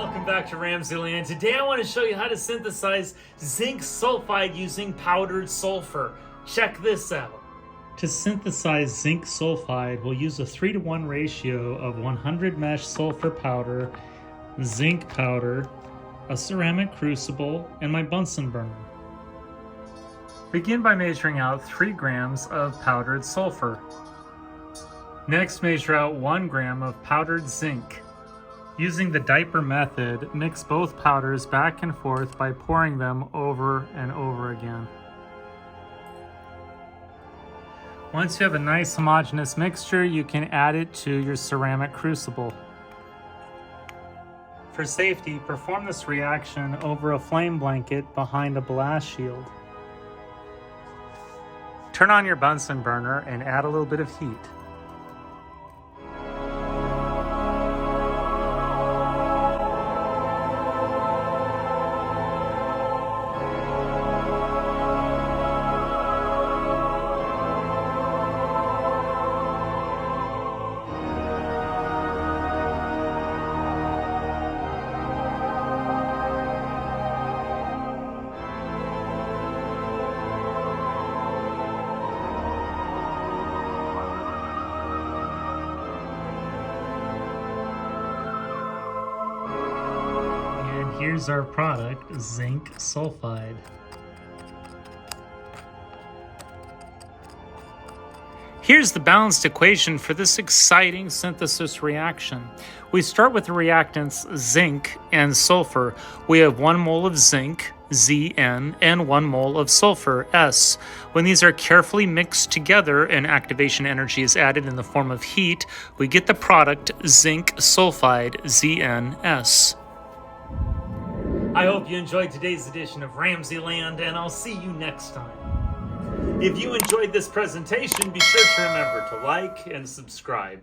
welcome back to RamZland. Today I want to show you how to synthesize zinc sulfide using powdered sulfur. Check this out. To synthesize zinc sulfide, we'll use a 3-to-1 ratio of 100 mesh sulfur powder, zinc powder, a ceramic crucible, and my Bunsen burner. Begin by measuring out 3 grams of powdered sulfur. Next, measure out 1 gram of powdered zinc. Using the diaper method, mix both powders back and forth by pouring them over and over again. Once you have a nice homogeneous mixture, you can add it to your ceramic crucible. For safety, perform this reaction over a flame blanket behind a blast shield. Turn on your Bunsen burner and add a little bit of heat. Here's our product, zinc sulfide. Here's the balanced equation for this exciting synthesis reaction. We start with the reactants zinc and sulfur. We have 1 mole of zinc, Zn, and 1 mole of sulfur, S. When these are carefully mixed together and activation energy is added in the form of heat, we get the product zinc sulfide, Zn+S. I hope you enjoyed today's edition of RamZland, and I'll see you next time. If you enjoyed this presentation, be sure to remember to like and subscribe.